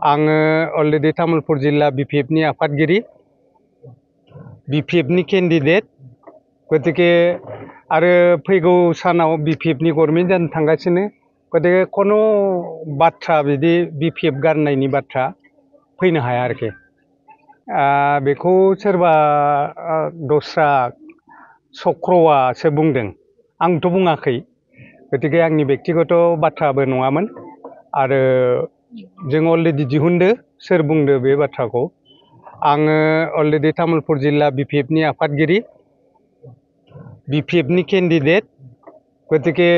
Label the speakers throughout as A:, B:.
A: आङो अलरेडि तामुलपुर जिल्ला बिपिएफनि आफादगिरि बिपिएफनि केन्डिडेट गतिके आरो फैगौ सानाव बिपिएफनि गभर्नमेन्ट जानो थांगासिनो गतिके कोनो बाथ्रा बिदि बिपिएफ गारनायनि बाथ्रा फैनो हाया आरोखि बेखौ सोरबा दस्रा चक्रआसो बुंदों आंथ' बुङाखै गतिके आंनि व्यक्तिगत बाथ्राबो नङामोन आरो जों अलरेडि दिहुनदो सोर बुंदो बे बाथ्राखौ आङो अलरेडि तामुलपुर जिल्ला बिपिएफनि आफादगिरि बिपिएफनि केन्डिडेट गतिके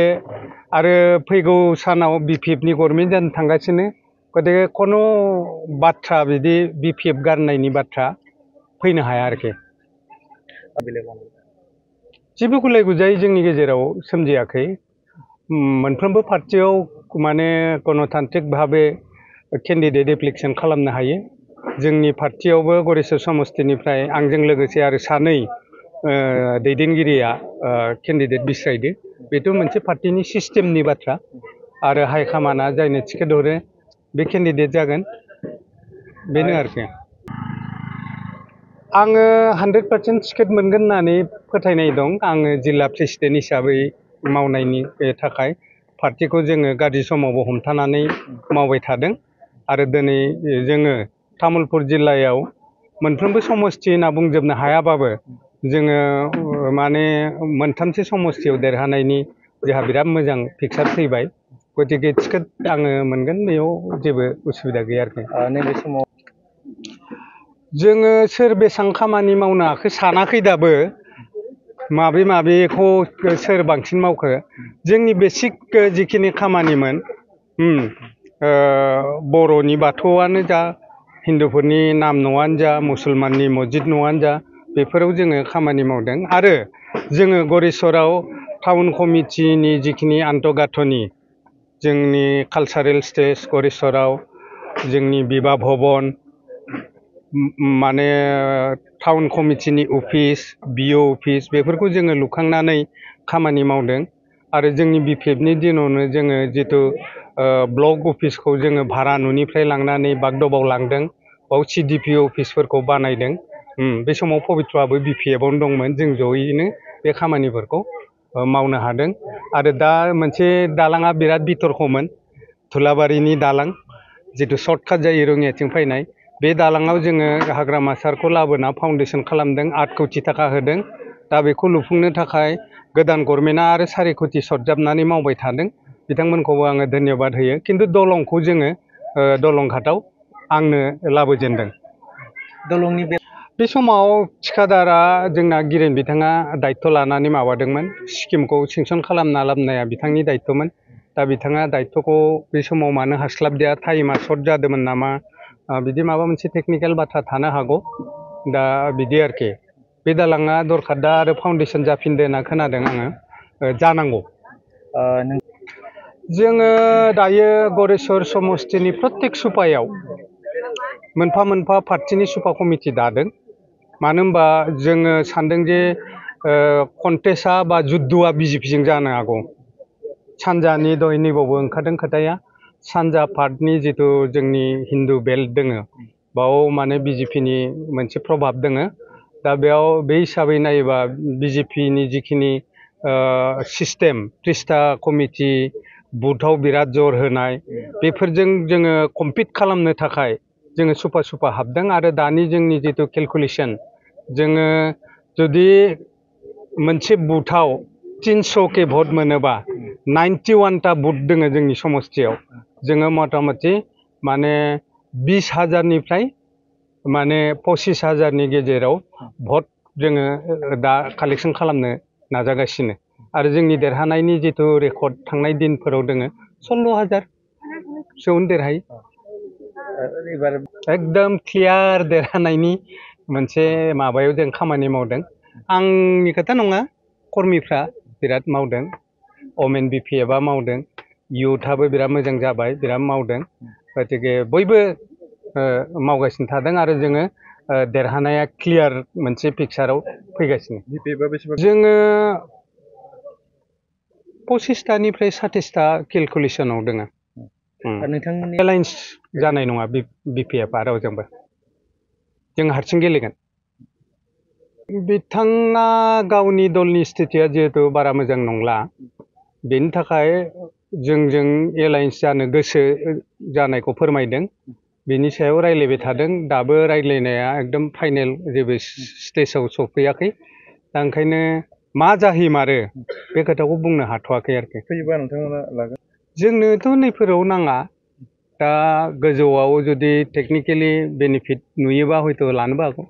A: आरो फैगौ सानाव बिपिएफनि गभर्नमेन्ट जानो थांगासिनो गतिके कोनो बाथ्रा बिदि बिपिएफ गारनायनि बाथ्रा फैनो हाया आरोखि जेबो गुलाय गुजाय जोंनि गेजेराव सोमजियाखै मोनफ्रोमबो पार्टियाव माने गणतान्त्रिक भाबे केन्डिडेट एप्लिकेसन खालामनो हायो जोंनि पार्टियावबो गरेस्वर समष्टिनिफ्राय आंजों लोगोसे आरो सानै दैदेनगिरिया केन्डिडेट बिस्रायदो बेथ' मोनसे पार्टिनि सिस्टेमनि बाथ्रा आरो हाइकमान्डआ जायनो टिकेट हरो बे केन्डिडेट जागोन बेनो आरोखि आङो 100% टिकेट मोनगोन होननानै फोथायनाय दं आङो जिल्ला प्रेसिडेन्ट हिसाबै मावनायनि थाखाय पार्टिखौ जोङो गाज्रि समावबो हमथानानै मावबाय थादों आरो दिनै जोङो तामुलपुर जिल्लायाव मोनफ्रोमबो समष्टि होनना बुंजोबनो हायाबाबो जोङो माने मोनथामसो समष्टियाव देरहानायनि जोंहा बिराद मोजां पिक्सार फैबाय गतिके टिकेट आङो मोनगोन बेयाव जेबो उसुबिदा गैया आरोखि नैबे समाव जोङो सोर बेसेबां खामानि मावनो हाखो सानाखै दाबो माबेखौ सोर बांसिन मावखो जोंनि बेसिक जिखिनि खामानिमोन बर'नि बाथौआनो जा हिन्दुफोरनि नाम न'आनो जा मुसलमाननि मस्जिद न'आनो जा बेफोराव जोङो खामानि मावदों आरो जोङो गरेस्वराव टाउन कमिटिनि जिखिनि आन्तगाथनि जोंनि कालचारेल स्टेज गरेस्वराव जोंनि बिबा भवन माने टाउन कमिटिनि अफिस बिअ अफिस बेफोरखौ जोङो लुखांनानै खामानि मावदों आरो जोंनि बिपिएफनि दिनावनो जोङो जितु ब्लक अफिसखौ जोङो भारा न'निफ्राय लांनानै बागदबाव लांदों बाव सिडिपि अफिसफोरखौ बानायदों बे समाव पबित्रआबो बिपिएफआवनो दंमोन जों जयैनो बे खामानिफोरखौ मावनो हादों आरो दा मोनसे दालाङा बिराद बितर्कमोन धुलाबारिनि दालां जितु सर्टकाट जायो रङियाथिं फैनाय बे दालाङाव जोङो हाग्रामा सारखौ लाबोना फाउन्डेसन खालामदों 8 कोटि थाखा होदों दा बेखौ लुफुंनो थाखाय गोदान गभर्नमेन्टआ आरो 4 कोटि सरजाबनानै मावबाय थादों बिथांमोनखौबो आङो धन्यबाद होयो खिन्थु दलंखौ जोङो दलं घाटआव आंनो लाबोजेनदों दलंनि बे समाव थिखादारा जोंना गिरेन बिथाङा दायित्व लानानै माबादोंमोन स्किमखौ सेंसन खालामना लाबोनाया बिथांनि दायित्वमोन दा बिथाङा दायित्वखौ बे समाव मानो हास्लाबदिया टाइमा सर्ट जादोंमोन नामा बिदि माबा मोनसे टेकनिकेल बाथ्रा थानो हागौ दा बिदि आरोखि बे दालाङा दरखार दा आरो फाउन्डेसन जाफिनदो होनना खोनादों आङो जानांगौ जोङो दायो गरेस्वर समष्टिनि प्रत्येक सुपायाव मोनफा मोनफा पार्टिनि सुपा कमिटि दादों मानो होनबा जोङो सानदों जे कन्टेस्टआ बा जुद्धआ बिजेपिजों जानो हागौ सानजानि दहाय नैबावबो ओंखारदों खोथाया सानजा पार्टनि जितु जोंनि हिन्दु बेल्ट दोङो बाव माने बिजेपिनि मोनसे प्रभाब दोङो दा बेयाव बे हिसाबै नायोबा बिजेपिनि जिखिनि सिस्टेम त्रिस्ता कमिटि बुथाव बिराद जर होनाय बेफोरजों जोङो कम्पिट खालामनो थाखाय जोङो सुपा हाबदों आरो दानि जोंनि जितु केलकुलेसन जोङो जुदि मोनसे बुथाव 300 के भट मोनोबा 91टा बुथ दोङो जोंनि समष्टियाव जोङो मथा-मथि माने 20,000निफ्राय माने 25,000नि गेजेराव भट जोङो दा कालेक्सन खालामनो नाजागासिनो आरो जोंनि देरहानायनि जितु रेकर्ड थांनाय दिनफोराव दोङो 16,000 सोआवनो देरहायो एकदम क्लियार देरहानायनि मोनसे माबायाव जों खामानि मावदों आंनि खोथा नङा कर्मिफ्रा बिराद मावदों ओमेन बिपिएफआ मावदों इउथआबो बिराद मोजां जाबाय बिराद मावदों गतिके बयबो मावगासिनो थादों आरो जोङो देरहानाया क्लियार मोनसे पिक्साराव फैगासिनो जोङो 25टानिफ्राय 27टा केलकुलेसनाव दोङो एलायन्स जानाय नङा BPFआ रावजोंबो जों हारसिं गेलेगोन बिथाङा गावनि दलनि स्थितिया जिहेतु बारा मोजां नंला बेनि थाखाय जोंजों एलायन्स जानो गोसो जानायखौ फोरमायदों बेनि सायाव रायज्लायबाय थादों दाबो रायज्लायनाया एकदम फाइनेल जेबो स्टेजाव सफैयाखै दा ओंखायनो मा जाहैमारो बे खोथाखौ बुंनो हाथ'वाखै आरोखि
B: फैयोबा नोंथांमोना लागोन
A: जोंनोथ' नैफोराव नाङा दा गोजौआव जुदि टेकनिकेलि बेनिफिट नुयोबा हयथ' लानोबो हागौ